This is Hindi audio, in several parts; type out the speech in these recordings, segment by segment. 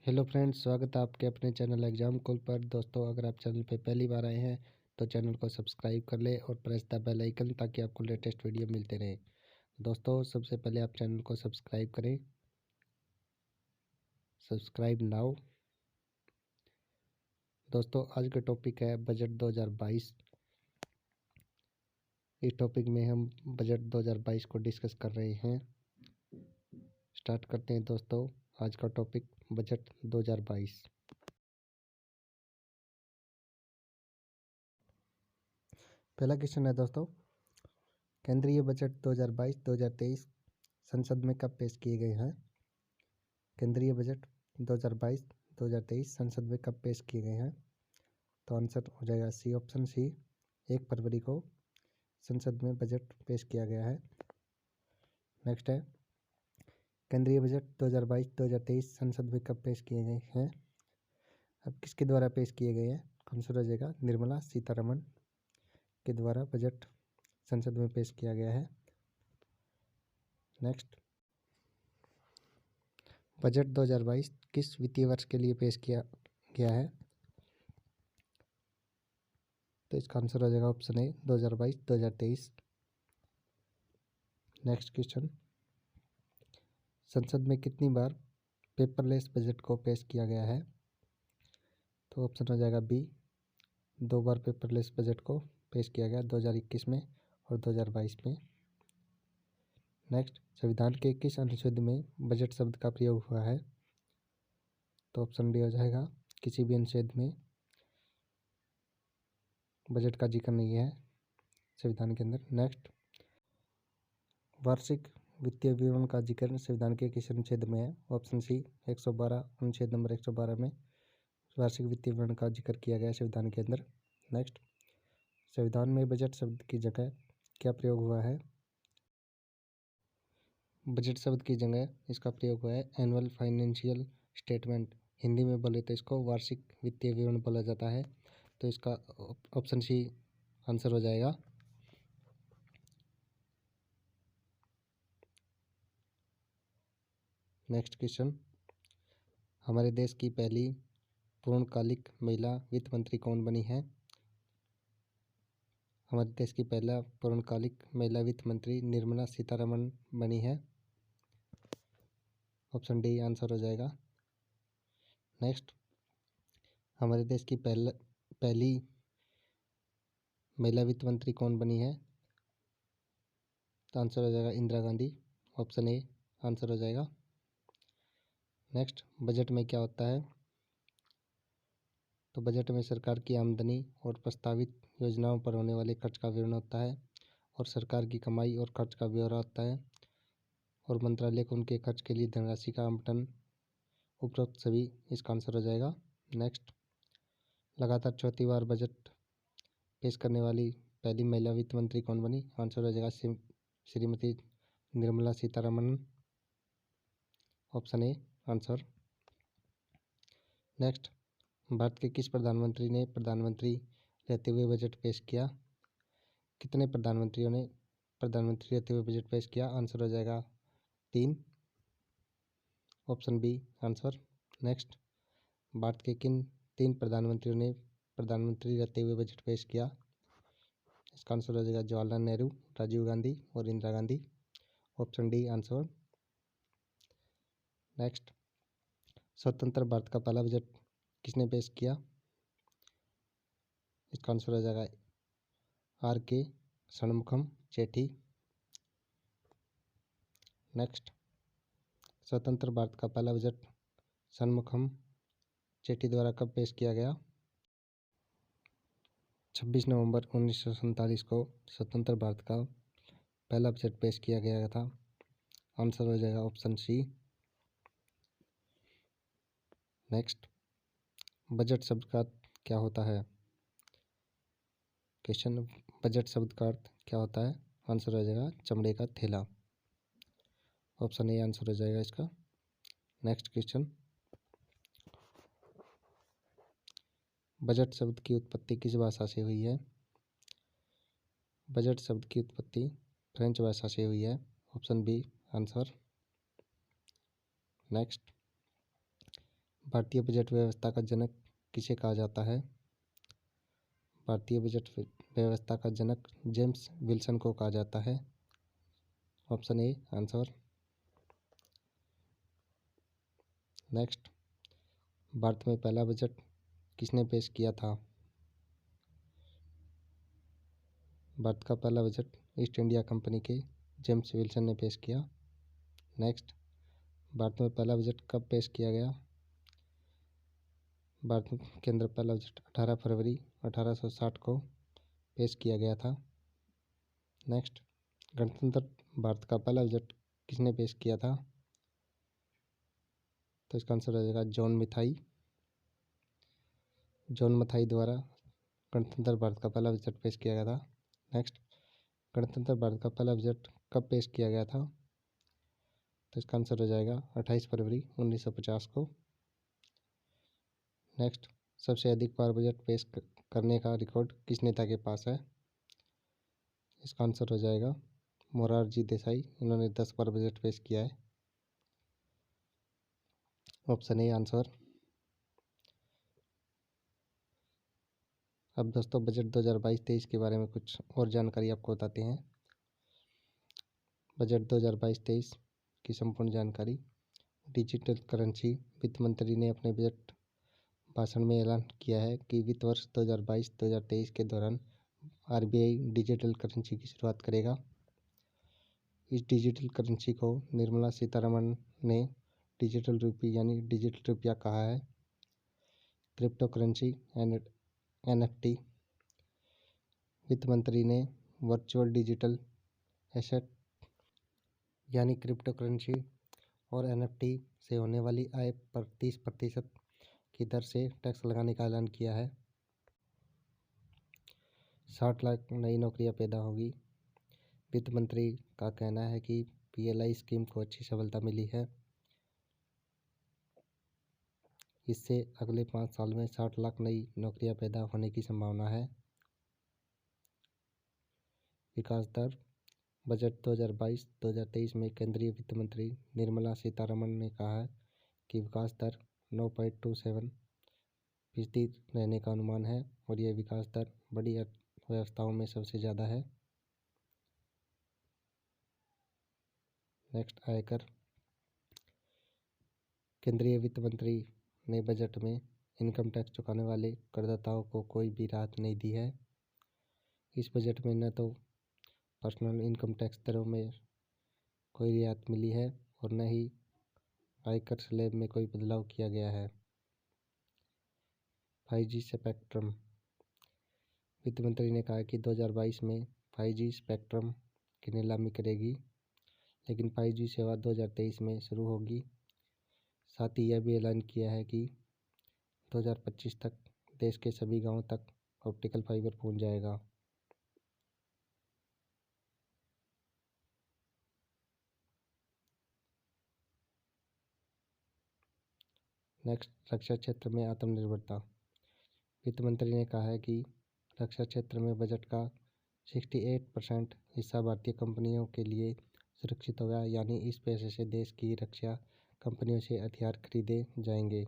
हेलो फ्रेंड्स, स्वागत है आपके अपने चैनल एग्जाम कॉल पर। दोस्तों, अगर आप चैनल पे पहली बार आए हैं तो चैनल को सब्सक्राइब कर लें और प्रेस द बेल आइकन ताकि आपको लेटेस्ट वीडियो मिलते रहे। दोस्तों, सबसे पहले आप चैनल को सब्सक्राइब करें, सब्सक्राइब नाउ। दोस्तों, आज का टॉपिक है बजट 2022। इस टॉपिक में हम बजट 2022 को डिस्कस कर रहे हैं। स्टार्ट करते हैं दोस्तों आज का टॉपिक, बजट 2022। पहला क्वेश्चन है दोस्तों, केंद्रीय बजट 2022-2023 संसद में कब पेश किए गए हैं? केंद्रीय बजट 2022-2023 संसद में कब पेश किए गए हैं? तो आंसर हो जाएगा सी, ऑप्शन सी, 1 फरवरी को संसद में बजट पेश किया गया है। नेक्स्ट है, केंद्रीय बजट 2022-2023 संसद में कब पेश किए गए हैं? अब किसके द्वारा पेश किए गए हैं? आंसर हो जाएगा निर्मला सीतारमण के द्वारा बजट संसद में पेश किया गया है। नेक्स्ट, बजट 2022 किस वित्तीय वर्ष के लिए पेश किया गया है? तो इसका आंसर हो जाएगा ऑप्शन ए, 2022-2023। नेक्स्ट क्वेश्चन, संसद में कितनी बार पेपरलेस बजट को पेश किया गया है? तो ऑप्शन हो जाएगा बी, 2 बार पेपरलेस बजट को पेश किया गया, 2021 में और 2022 में। नेक्स्ट, संविधान के किस अनुच्छेद में बजट शब्द का प्रयोग हुआ है? तो ऑप्शन डी हो जाएगा, किसी भी अनुच्छेद में बजट का जिक्र नहीं है संविधान के अंदर। नेक्स्ट, वार्षिक वित्तीय विवरण का जिक्र संविधान के किस अनुच्छेद में है? ऑप्शन सी, 112, अनुच्छेद नंबर 112 में वार्षिक वित्तीय विवरण का जिक्र किया गया है संविधान के अंदर। नेक्स्ट, संविधान में बजट शब्द की जगह क्या प्रयोग हुआ है? बजट शब्द की जगह इसका प्रयोग हुआ है एनुअल फाइनेंशियल स्टेटमेंट। हिंदी में बोले तो इसको वार्षिक वित्तीय विवरण बोला जाता है। तो इसका ऑप्शन सी आंसर हो जाएगा। नेक्स्ट क्वेश्चन, हमारे देश की पहली पूर्णकालिक महिला वित्त मंत्री कौन बनी है? हमारे देश की पहला पूर्णकालिक महिला वित्त मंत्री निर्मला सीतारमण बनी है। ऑप्शन डी आंसर हो जाएगा। नेक्स्ट, हमारे देश की पहली महिला वित्त मंत्री कौन बनी है? तो आंसर हो जाएगा Indira Gandhi. Option A answer हो जाएगा। नेक्स्ट, बजट में क्या होता है? तो बजट में सरकार की आमदनी और प्रस्तावित योजनाओं पर होने वाले खर्च का विवरण होता है और सरकार की कमाई और खर्च का ब्यौरा होता है और मंत्रालय को उनके खर्च के लिए धनराशि का आवंटन, उपरोक्त सभी इसका आंसर हो जाएगा। नेक्स्ट, लगातार चौथी बार बजट पेश करने वाली पहली महिला वित्त मंत्री कौन बनी? आंसर हो जाएगा Shrimati Nirmala Sitharaman. Option A answer. Next, Bharat के किस प्रधानमंत्री ने प्रधानमंत्री रहते हुए बजट पेश किया? कितने प्रधानमंत्रियों ने प्रधानमंत्री रहते हुए बजट पेश किया? आंसर हो जाएगा 3। Option B answer. Next, Bharat के किन 3 प्रधानमंत्रियों ने प्रधानमंत्री रहते हुए बजट पेश किया? इसका आंसर हो जाएगा जवाहरलाल नेहरू, राजीव गांधी और Indira Gandhi. Option D answer. Next, स्वतंत्र भारत का पहला बजट किसने पेश किया? इसका आंसर हो जाएगा आर के षणमुखम चेट्टी। नेक्स्ट, स्वतंत्र भारत का पहला बजट षणमुखम चेट्टी द्वारा कब पेश किया गया? 26 नवंबर 1947 को स्वतंत्र भारत का पहला बजट पेश किया गया था। आंसर हो जाएगा ऑप्शन सी। नेक्स्ट, बजट शब्द का अर्थ क्या होता है? क्वेश्चन, बजट शब्द का अर्थ क्या होता है? आंसर हो जाएगा चमड़े का थैला। ऑप्शन ए आंसर हो जाएगा इसका। नेक्स्ट क्वेश्चन, बजट शब्द की उत्पत्ति किस भाषा से हुई है? बजट शब्द की उत्पत्ति फ्रेंच भाषा से हुई है। Option B answer. नेक्स्ट, भारतीय बजट व्यवस्था का जनक किसे कहा जाता है? भारतीय बजट व्यवस्था का जनक जेम्स विल्सन को कहा जाता है। Option A answer. Next, Bharat में पहला बजट किसने पेश किया था? भारत का पहला बजट ईस्ट इंडिया कंपनी के जेम्स विल्सन ने पेश किया। नेक्स्ट, भारत में पहला बजट कब पेश किया गया? भारत के अंदर पहला बजट 18 फरवरी 1860 को पेश किया गया था। नेक्स्ट, गणतंत्र भारत का पहला बजट किसने पेश किया था? तो इसका आंसर हो जाएगा जॉन मथाई द्वारा गणतंत्र भारत का पहला बजट पेश किया गया था। नेक्स्ट, गणतंत्र भारत का पहला बजट कब पेश किया गया था? तो इसका आंसर हो जाएगा 28 फरवरी 1950 को। नेक्स्ट, सबसे अधिक बार बजट पेश करने का रिकॉर्ड किस नेता के पास है? इसका आंसर हो जाएगा मोरारजी देसाई। इन्होंने 10 बार बजट पेश किया है। Option A answer. अब दोस्तों बजट 2022-23 के बारे में कुछ और जानकारी आपको बताते हैं। बजट 2022-23 की संपूर्ण जानकारी। Digital currency. वित्त मंत्री ने अपने बजट भाषण में ऐलान किया है कि वित्त वर्ष 2022-2023 के दौरान आरबीआई डिजिटल करेंसी की शुरुआत करेगा। इस डिजिटल करेंसी को निर्मला सीतारमण ने डिजिटल रूपी यानी डिजिटल रुपया कहा है। Crypto currency NFT. वित्त मंत्री ने वर्चुअल डिजिटल एसेट यानी क्रिप्टो करेंसी और एनएफटी से होने वाली आय पर 30% की दर से टैक्स लगाने का ऐलान किया है। 60 लाख नई नौकरियां पैदा होगी। वित्त मंत्री का कहना है कि पीएलआई स्कीम को अच्छी सफलता मिली है। इससे अगले 5 साल में 60 लाख नई नौकरियां पैदा होने की संभावना है। विकास दर। बजट 2022-2023 में केंद्रीय वित्त मंत्री निर्मला सीतारमण ने कहा है कि विकास दर 9.27% रहने का अनुमान है और यह विकास दर बड़ी अर्थव्यवस्थाओं में सबसे ज़्यादा है। नेक्स्ट, आयकर। केंद्रीय वित्त मंत्री ने बजट में इनकम टैक्स चुकाने वाले करदाताओं को कोई भी राहत नहीं दी है। इस बजट में न तो पर्सनल इनकम टैक्स दरों में कोई रियायत मिली है और न ही आयकर स्लैब में कोई बदलाव किया गया है। 5G spectrum. वित्त मंत्री ने कहा कि 2022 में 5G स्पेक्ट्रम की नीलामी करेगी, लेकिन 5G सेवा 2023 में शुरू होगी। साथ ही यह भी ऐलान किया है कि 2025 तक देश के सभी गांवों तक ऑप्टिकल फाइबर पहुंच जाएगा। नेक्स्ट, रक्षा क्षेत्र में आत्मनिर्भरता। वित्त मंत्री ने कहा है कि रक्षा क्षेत्र में बजट का 68% हिस्सा भारतीय कंपनियों के लिए सुरक्षित होगा, यानी इस पैसे से देश की रक्षा कंपनियों से हथियार खरीदे जाएंगे।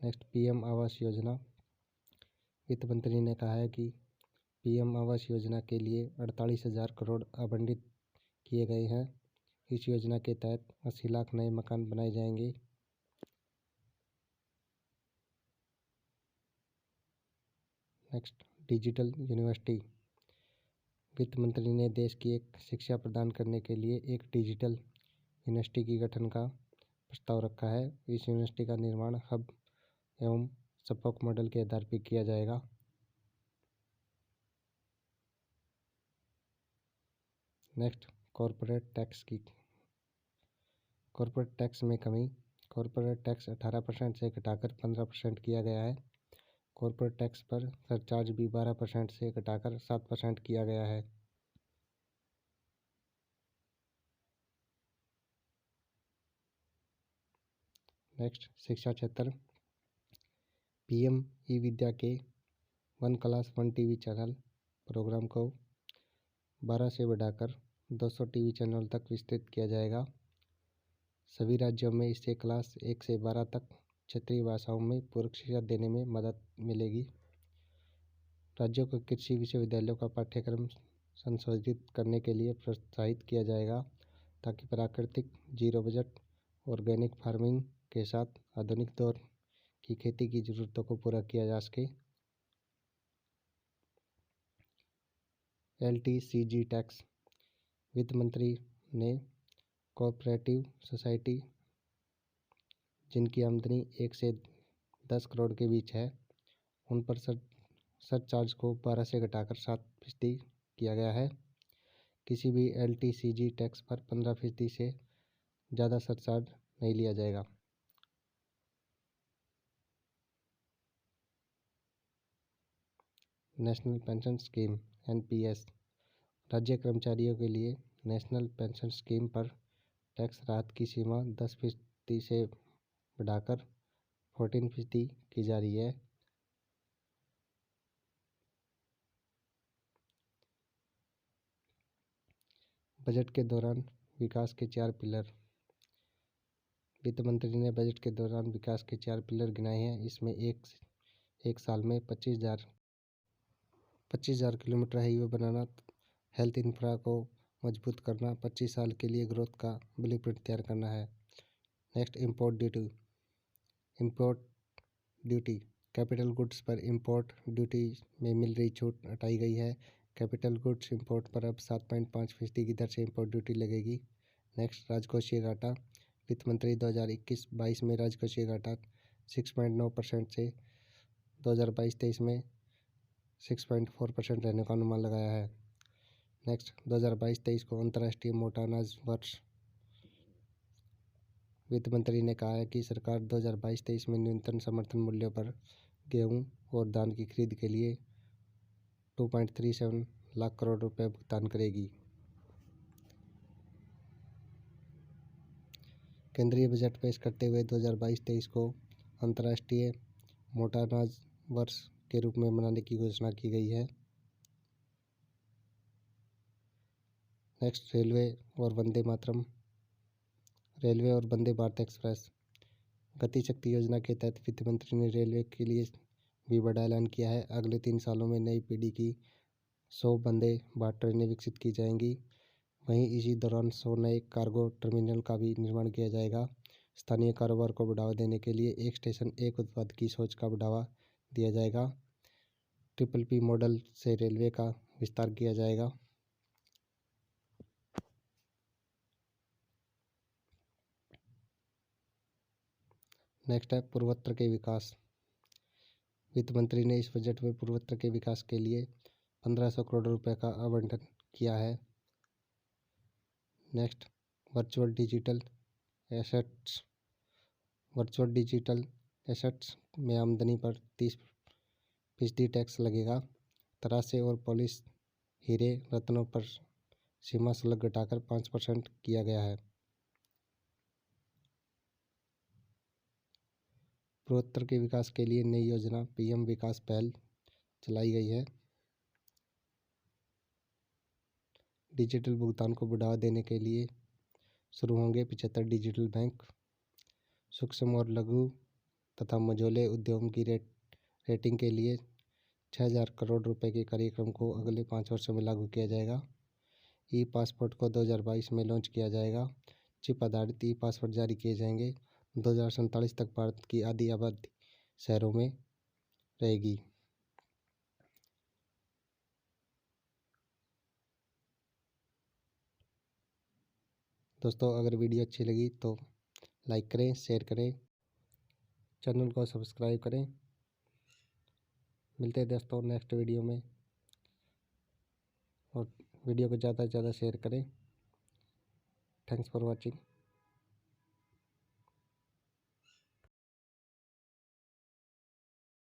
Next, PM Awas Yojana. वित्त मंत्री ने कहा है कि पीएम आवास योजना के लिए 48,000 करोड़ आवंटित किए गए हैं। इस योजना के तहत 80 लाख नए मकान बनाए जाएंगे। Next, digital university. वित्त मंत्री ने देश की एक शिक्षा प्रदान करने के लिए एक डिजिटल यूनिवर्सिटी की गठन का प्रस्ताव रखा है। इस यूनिवर्सिटी का निर्माण हब एवं स्पोक मॉडल के आधार पर किया जाएगा। नेक्स्ट, कॉरपोरेट टैक्स में कमी। कॉरपोरेट टैक्स 18% से घटाकर 15% किया गया है। कॉरपोरेट टैक्स पर सरचार्ज भी 12% से घटाकर 7% किया गया है। नेक्स्ट, शिक्षा क्षेत्र। पीएम ई विद्या के 1 क्लास 1 टीवी चैनल प्रोग्राम को 12 से बढ़ाकर 200 टीवी चैनल तक विस्तृत किया जाएगा। सभी राज्यों में इससे क्लास 1 से 12 तक क्षेत्रीय भाषाओं में पूरक शिक्षा देने में मदद मिलेगी। राज्यों को कृषि विश्वविद्यालयों का पाठ्यक्रम संशोधित करने के लिए प्रोत्साहित किया जाएगा ताकि प्राकृतिक, जीरो बजट, ऑर्गेनिक फार्मिंग के साथ आधुनिक दौर की खेती की ज़रूरतों को पूरा किया जा सके। LTCG tax. वित्त मंत्री ने कोऑपरेटिव सोसाइटी जिनकी आमदनी 1 से 10 करोड़ के बीच है उन पर सरचार्ज को 12 से घटाकर 7% किया गया है। किसी भी LTCG टैक्स पर 15% से ज़्यादा सरचार्ज नहीं लिया जाएगा। National pension scheme NPS। राज्य कर्मचारियों के लिए नेशनल पेंशन स्कीम पर टैक्स राहत की सीमा 10% से बढ़ाकर 14% की जा रही है। बजट के दौरान विकास के 4 पिलर। वित्त मंत्री ने बजट के दौरान विकास के 4 पिलर गिनाए हैं। इसमें एक साल में 25,000 किलोमीटर हाईवे बनाना, हेल्थ इंफ्रा को मजबूत करना, 25 साल के लिए ग्रोथ का ब्लूप्रिंट तैयार करना है। Next, import duty. Capital goods पर इम्पोर्ट ड्यूटी में मिल रही छूट हटाई गई है। कैपिटल गुड्स इंपोर्ट पर अब 7.5% की दर से इम्पोर्ट ड्यूटी लगेगी। नेक्स्ट, राजकोषीय घाटा। वित्त मंत्री 2021-22 में राजकोषीय घाटा 6.9% से 2022-23 में 6.4% रहने का अनुमान लगाया है। नेक्स्ट, 2022-23 को अंतर्राष्ट्रीय मोटा अनाज वर्ष। वित्त मंत्री ने कहा है कि सरकार 2022-23 में न्यूनतम समर्थन मूल्य पर गेहूं और धान की खरीद के लिए 2.37 लाख करोड़ रुपए भुगतान करेगी। केंद्रीय बजट पेश करते हुए 2022-23 को अंतर्राष्ट्रीय मोटा अनाज वर्ष के रूप में मनाने की घोषणा की गई है। नेक्स्ट, रेलवे और वंदे भारत एक्सप्रेस। गति शक्ति योजना के तहत वित्त मंत्री ने रेलवे के लिए भी बड़ा ऐलान किया है। अगले 3 सालों में नई पीढ़ी की 100 वंदे भारत ट्रेनें विकसित की जाएंगी। वहीं इसी दौरान 100 नए कार्गो टर्मिनल का भी निर्माण किया जाएगा। स्थानीय कारोबार को बढ़ावा देने के लिए एक स्टेशन एक उत्पाद की सोच का बढ़ावा दिया जाएगा। PPP मॉडल से रेलवे का विस्तार किया जाएगा। नेक्स्ट है पूर्वोत्तर के विकास। वित्त मंत्री ने इस बजट में पूर्वोत्तर के विकास के लिए 1500 करोड़ रुपए का आवंटन किया है। नेक्स्ट, वर्चुअल डिजिटल एसेट्स में आमदनी पर 30% टैक्स लगेगा। तराशे और पॉलिश हीरे रत्नों पर सीमा शुल्क घटाकर 5% किया गया है। पूर्वोत्तर के विकास के लिए नई योजना PM विकास पहल चलाई गई है। डिजिटल भुगतान को बढ़ावा देने के लिए शुरू होंगे 75 डिजिटल बैंक। सूक्ष्म और लघु तथा मझोले उद्योगों की रेटिंग के लिए 6,000 करोड़ रुपए के कार्यक्रम को अगले 5 वर्षों में लागू किया जाएगा। ई-पासपोर्ट को 2022 में लॉन्च किया जाएगा। चिप आधारित ई-पासपोर्ट जारी किए जाएंगे। 2047 तक भारत की आधी आबादी शहरों में रहेगी। दोस्तों, अगर वीडियो अच्छी लगी तो लाइक करें, शेयर करें, चैनल को सब्सक्राइब करें। मिलते हैं दोस्तों नेक्स्ट वीडियो में, और वीडियो को ज़्यादा से ज़्यादा शेयर करें। Thanks for watching.